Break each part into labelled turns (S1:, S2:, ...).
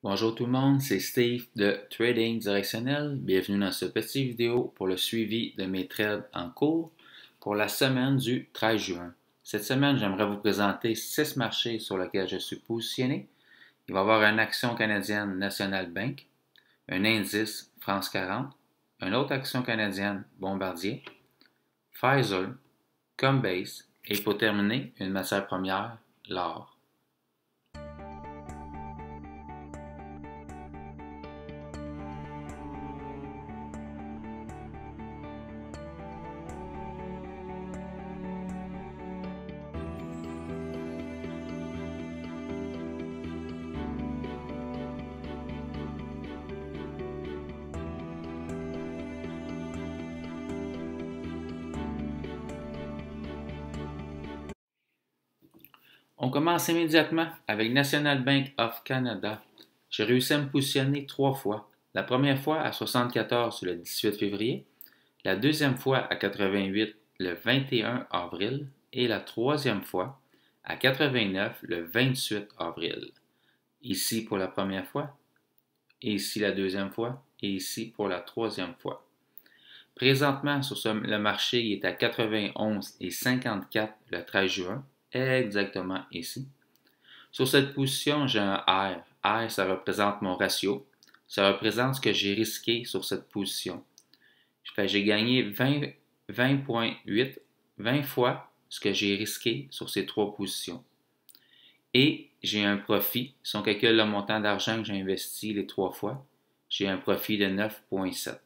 S1: Bonjour tout le monde, c'est Steve de Trading Directionnel. Bienvenue dans cette petite vidéo pour le suivi de mes trades en cours pour la semaine du 13 juin. Cette semaine, j'aimerais vous présenter 6 marchés sur lesquels je suis positionné. Il va y avoir une action canadienne National Bank, un indice France 40, une autre action canadienne Bombardier, Pfizer, Combase et pour terminer, une matière première, l'or. On commence immédiatement avec National Bank of Canada. J'ai réussi à me positionner 3 fois. La première fois à 74 le 18 février, la deuxième fois à 88 le 21 avril et la troisième fois à 89 le 28 avril. Ici pour la première fois, et ici la deuxième fois, et ici pour la troisième fois. Présentement, le marché il est à 91,54 le 13 juin. Exactement ici. Sur cette position, j'ai un R. R, ça représente mon ratio. Ça représente ce que j'ai risqué sur cette position. J'ai gagné 20 fois ce que j'ai risqué sur ces 3 positions. Et j'ai un profit. Si on calcule le montant d'argent que j'ai investi les 3 fois, j'ai un profit de 9,7.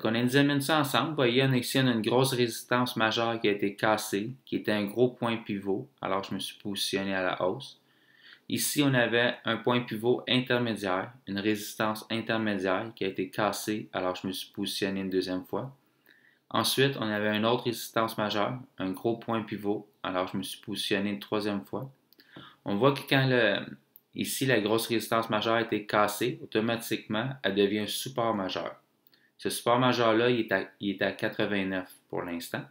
S1: On examine ça ensemble. Vous voyez, ici, on a une grosse résistance majeure qui a été cassée, qui était un gros point pivot. Alors, je me suis positionné à la hausse. Ici, on avait un point pivot intermédiaire, une résistance intermédiaire qui a été cassée. Alors, je me suis positionné une deuxième fois. Ensuite, on avait une autre résistance majeure, un gros point pivot. Alors, je me suis positionné une troisième fois. On voit que quand ici, la grosse résistance majeure a été cassée, automatiquement, elle devient un support majeur. Ce support majeur-là, il est à 89 pour l'instant.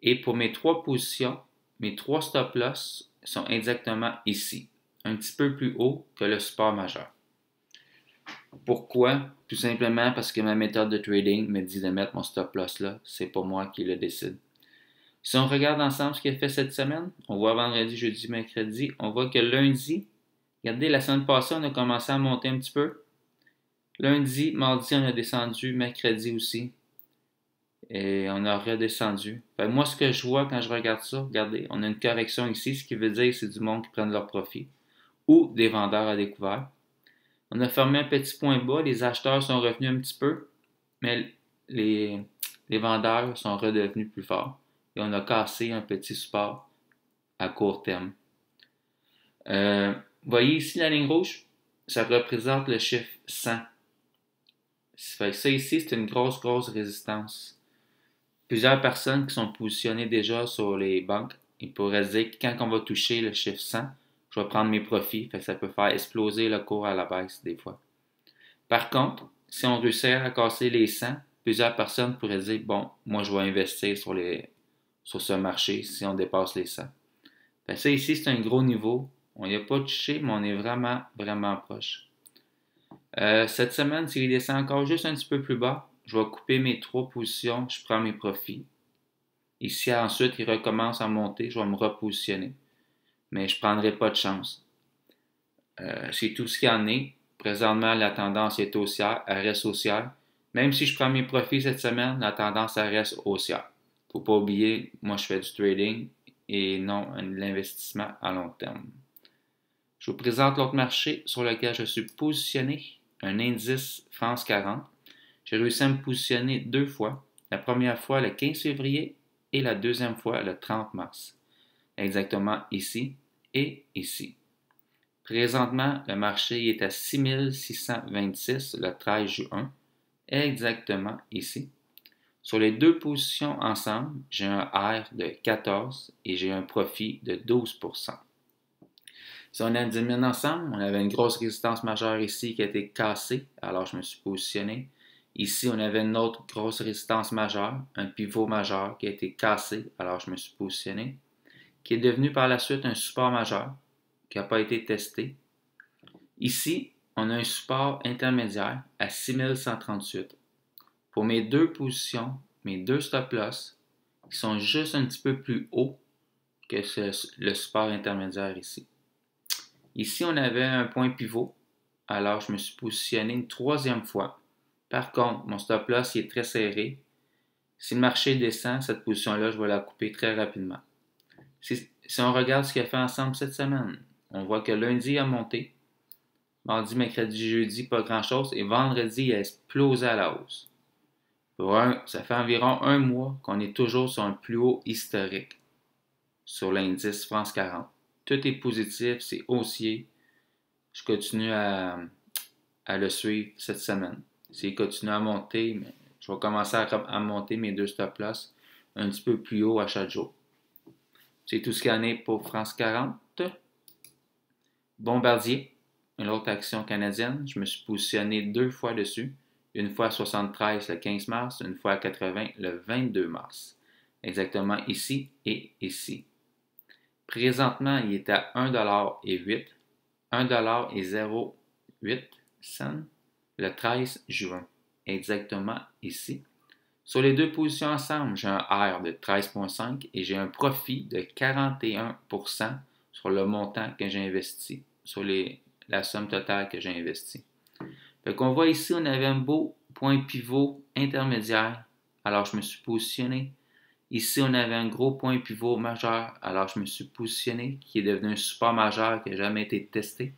S1: Et pour mes 3 positions, mes 3 stop-loss sont exactement ici, un petit peu plus haut que le support majeur. Pourquoi? Tout simplement parce que ma méthode de trading me dit de mettre mon stop-loss là. C'est pas moi qui le décide. Si on regarde ensemble ce qu'il a fait cette semaine, on voit vendredi, jeudi, mercredi, on voit que lundi, regardez, la semaine passée, on a commencé à monter un petit peu. Lundi, mardi, on a descendu, mercredi aussi. Et on a redescendu. Moi, ce que je vois quand je regarde ça, regardez, on a une correction ici, ce qui veut dire que c'est du monde qui prennent leur profit. Ou des vendeurs à découvert. On a fermé un petit point bas, les acheteurs sont revenus un petit peu, mais les vendeurs sont redevenus plus forts. Et on a cassé un petit support à court terme. Vous voyez ici la ligne rouge? Ça représente le chiffre 100. Ça ici, c'est une grosse résistance. Plusieurs personnes qui sont positionnées déjà sur les banques, ils pourraient se dire que quand on va toucher le chiffre 100, je vais prendre mes profits. Ça peut faire exploser le cours à la baisse des fois. Par contre, si on réussit à casser les 100, plusieurs personnes pourraient dire, bon, moi je vais investir sur ce marché si on dépasse les 100. Ça ici, c'est un gros niveau. On n'y a pas touché, mais on est vraiment proche. Cette semaine, s'il descend encore juste un petit peu plus bas, je vais couper mes 3 positions, je prends mes profits. Ici, ensuite, il recommence à monter, je vais me repositionner. Mais je ne prendrai pas de chance. C'est tout ce qu'il y en est. Présentement, la tendance est haussière, elle reste haussière. Même si je prends mes profits cette semaine, la tendance elle reste haussière. Il ne faut pas oublier, moi je fais du trading et non de l'investissement à long terme. Je vous présente l'autre marché sur lequel je suis positionné, un indice France 40. J'ai réussi à me positionner 2 fois. La première fois le 15 février et la deuxième fois le 30 mars. Exactement ici et ici. Présentement, le marché est à 6626 le 13 juin, exactement ici. Sur les 2 positions ensemble, j'ai un R de 14 et j'ai un profit de 12%. Si on examine ensemble, on avait une grosse résistance majeure ici qui a été cassée, alors je me suis positionné. Ici, on avait une autre grosse résistance majeure, un pivot majeur qui a été cassé, alors je me suis positionné, qui est devenu par la suite un support majeur qui n'a pas été testé. Ici, on a un support intermédiaire à 6138. Pour mes deux positions, mes deux stop loss, ils sont juste un petit peu plus hauts que le support intermédiaire ici. Ici, on avait un point pivot, alors je me suis positionné une troisième fois. Par contre, mon stop loss il est très serré. Si le marché descend, cette position-là, je vais la couper très rapidement. Si on regarde ce qu'il a fait ensemble cette semaine, on voit que lundi a monté, mardi, mercredi, jeudi, pas grand-chose, et vendredi, il a explosé à la hausse. Ça fait environ un mois qu'on est toujours sur un plus haut historique sur l'indice France 40. Tout est positif, c'est haussier. Je continue à le suivre cette semaine. S'il continue à monter, mais je vais commencer à monter mes deux stop loss un petit peu plus haut à chaque jour. C'est tout ce qu'il y en est pour France 40. Bombardier, une autre action canadienne. Je me suis positionné deux fois dessus. Une fois à 73 le 15 mars, une fois à 80 le 22 mars. Exactement ici et ici. Présentement, il est à 1,08 $1,08 le 13 juin. Exactement ici. Sur les deux positions ensemble, j'ai un R de 13,5 et j'ai un profit de 41% sur le montant que j'ai investi, sur la somme totale que j'ai investie. Fait qu'on voit ici, on avait un beau point pivot intermédiaire, alors je me suis positionné. Ici, on avait un gros point pivot majeur, alors je me suis positionné, qui est devenu un support majeur qui n'a jamais été testé.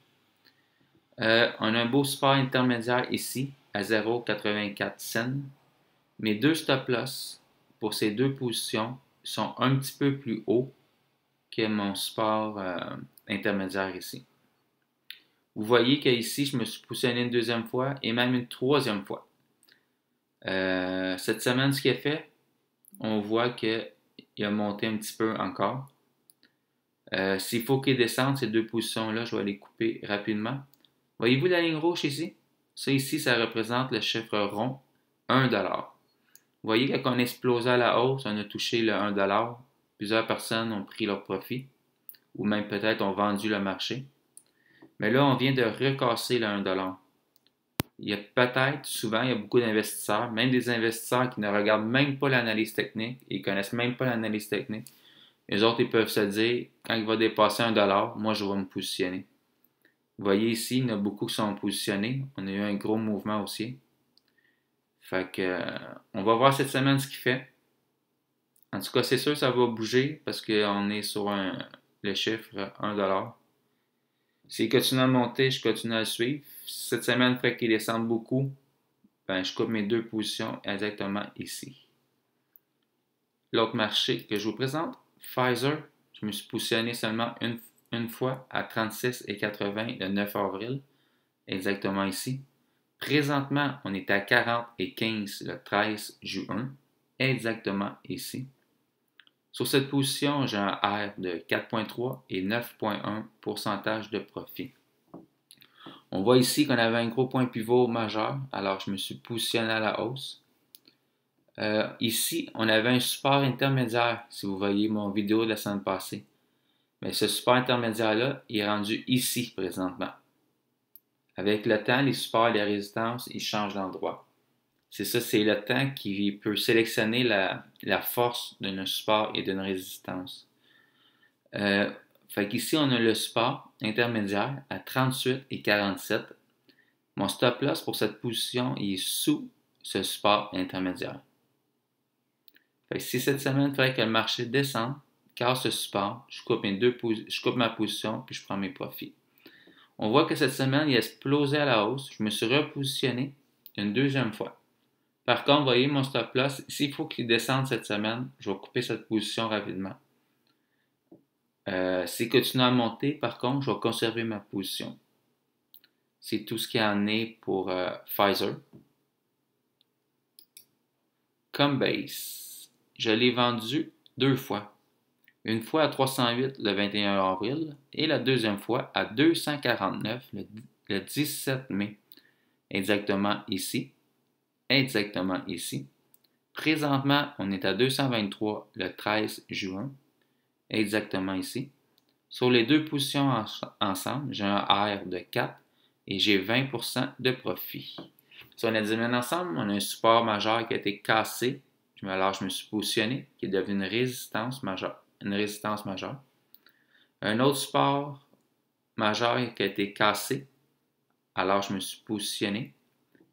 S1: On a un beau support intermédiaire ici, à 0,84 $. Mes deux stop loss pour ces deux positions sont un petit peu plus hauts que mon support intermédiaire ici. Vous voyez qu'ici, je me suis positionné une deuxième fois et même une troisième fois. Cette semaine, ce qu'il a fait, on voit qu'il a monté un petit peu encore. S'il faut qu'il descende, ces deux positions-là, je vais les couper rapidement. Voyez-vous la ligne rouge ici? Ça ici, ça représente le chiffre rond 1 $. Vous voyez, quand on a explosé à la hausse, on a touché le 1 $. Plusieurs personnes ont pris leur profit ou même peut-être ont vendu le marché. Mais là, on vient de recasser le 1 $. Il y a peut-être, souvent, il y a beaucoup d'investisseurs, même des investisseurs qui ne regardent même pas l'analyse technique, ils ne connaissent même pas l'analyse technique. Les autres, ils peuvent se dire, quand il va dépasser 1 $, moi, je vais me positionner. Vous voyez ici, il y en a beaucoup qui sont positionnés. On a eu un gros mouvement aussi. Fait que, on va voir cette semaine ce qu'il fait. En tout cas, c'est sûr que ça va bouger parce qu'on est sur le chiffre 1 $. S'il continue à monter, je continue à le suivre. Si cette semaine fait qu'il descende beaucoup, ben, je coupe mes deux positions exactement ici. L'autre marché que je vous présente, Pfizer, je me suis positionné seulement une fois à 36,80 le 9 avril, exactement ici. Présentement, on est à 40,15 le 13 juin, exactement ici. Sur cette position, j'ai un R de 4,3 et 9,1% de profit. On voit ici qu'on avait un gros point pivot majeur, alors je me suis positionné à la hausse. Ici, on avait un support intermédiaire, si vous voyez mon vidéo de la semaine passée. Mais ce support intermédiaire-là, il est rendu ici présentement. Avec le temps, les supports et les résistances, ils changent d'endroit. C'est ça, c'est le temps qui peut sélectionner la force d'un support et d'une résistance. Fait qu'ici, on a le support intermédiaire à 38 et 47. Mon stop loss pour cette position il est sous ce support intermédiaire. Fait que si cette semaine, il faudrait que le marché descende, casse ce support, je coupe ma position, puis je prends mes profits. On voit que cette semaine, il a explosé à la hausse. Je me suis repositionné une deuxième fois. Par contre, vous voyez mon stop loss, s'il faut qu'il descende cette semaine, je vais couper cette position rapidement. S'il continue à monter, par contre, je vais conserver ma position. C'est tout ce qu'il y en est pour Pfizer. Combase, je l'ai vendu deux fois. Une fois à 308 le 21 avril et la deuxième fois à 249 le 17 mai. Exactement ici. Exactement ici. Présentement, on est à 223 le 13 juin. Exactement ici. Sur les deux positions ensemble, j'ai un R de 4 et j'ai 20% de profit. Si on examine ensemble, on a un support majeur qui a été cassé. Alors, je me suis positionné, qui est devenu une résistance majeure. Un autre support majeur qui a été cassé. Alors, je me suis positionné,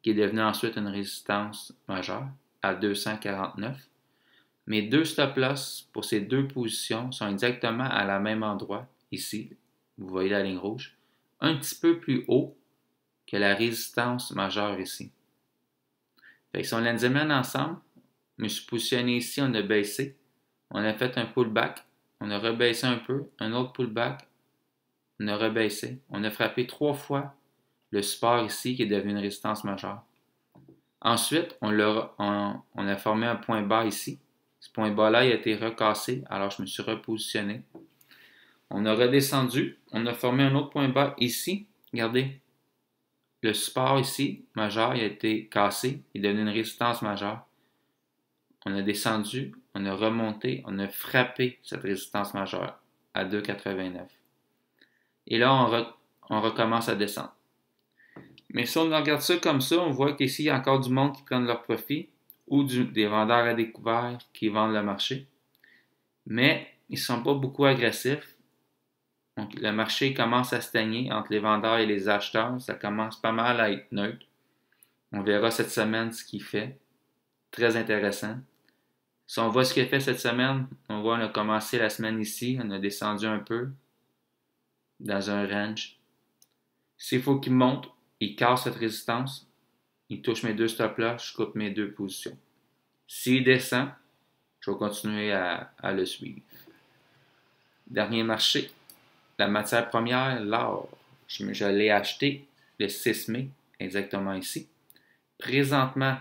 S1: qui est devenu ensuite une résistance majeure à 249. Mes deux stop-loss pour ces deux positions sont exactement à la même endroit, ici. Vous voyez la ligne rouge. Un petit peu plus haut que la résistance majeure ici. Fait que si on les examine ensemble, je me suis positionné ici, on a baissé. On a fait un pullback. On a rebaissé un peu. Un autre pullback. On a rebaissé. On a frappé 3 fois le support ici qui est devenu une résistance majeure. Ensuite, on a formé un point bas ici. Ce point bas-là a été recassé, alors je me suis repositionné. On a redescendu. On a formé un autre point bas ici. Regardez. Le support ici, majeur, il a été cassé. Il est devenu une résistance majeure. On a descendu, on a remonté, on a frappé cette résistance majeure à 2,89. Et là, on recommence à descendre. Mais si on regarde ça comme ça, on voit qu'ici, il y a encore du monde qui prennent leur profit ou des vendeurs à découvert qui vendent le marché. Mais ils ne sont pas beaucoup agressifs. Donc, le marché commence à stagner entre les vendeurs et les acheteurs. Ça commence pas mal à être neutre. On verra cette semaine ce qu'il fait. Très intéressant. Si on voit ce qu'il a fait cette semaine, on voit qu'on a commencé la semaine ici, on a descendu un peu dans un range. S'il faut qu'il monte, il casse cette résistance, il touche mes deux stop-là, je coupe mes deux positions. S'il descend, je vais continuer à le suivre. Dernier marché, la matière première, l'or. Je l'ai acheté le 6 mai, exactement ici. Présentement,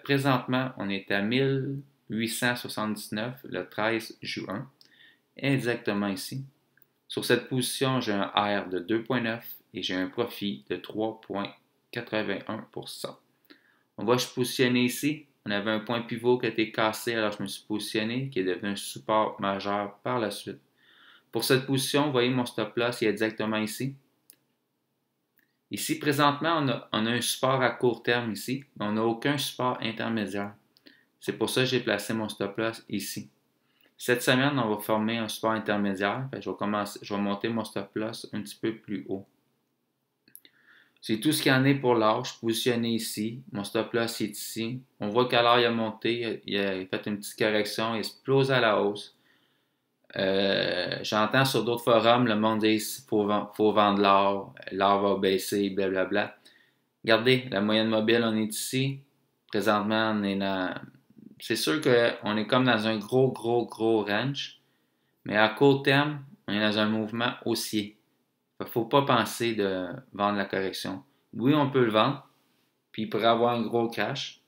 S1: présentement, on est à 1879 le 13 juin, exactement ici. Sur cette position, j'ai un R de 2,9 et j'ai un profit de 3,81%. On va se positionner ici. On avait un point pivot qui a été cassé, alors je me suis positionné, qui est devenu un support majeur par la suite. Pour cette position, vous voyez mon stop loss, il est exactement ici. Ici, présentement, on a un support à court terme ici, mais on n'a aucun support intermédiaire. C'est pour ça que j'ai placé mon stop loss ici. Cette semaine, on va former un support intermédiaire. Je vais monter mon stop loss un petit peu plus haut. C'est tout ce qu'il y en est pour l'or. Je suis positionné ici. Mon stop loss est ici. On voit qu'à l'or, il a monté. Il a fait une petite correction. Il explose à la hausse. J'entends sur d'autres forums, le monde dit qu'il faut vendre l'or. L'or va baisser, blablabla. Regardez, la moyenne mobile, on est ici. Présentement, on est dans... C'est sûr qu'on est comme dans un gros range. Mais à court terme, on est dans un mouvement haussier. Il ne faut pas penser de vendre la correction. Oui, on peut le vendre, puis il pourrait avoir un gros cash.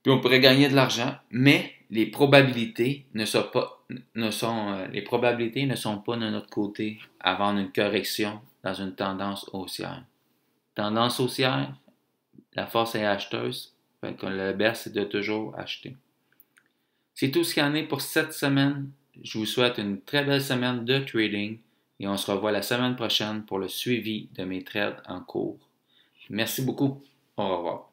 S1: Puis on pourrait gagner de l'argent, mais les probabilités ne sont pas de notre côté à vendre une correction dans une tendance haussière. Tendance haussière, la force est acheteuse, fait que le best c'est de toujours acheter. C'est tout ce qu'il y en est pour cette semaine. Je vous souhaite une très belle semaine de trading et on se revoit la semaine prochaine pour le suivi de mes trades en cours. Merci beaucoup. Au revoir.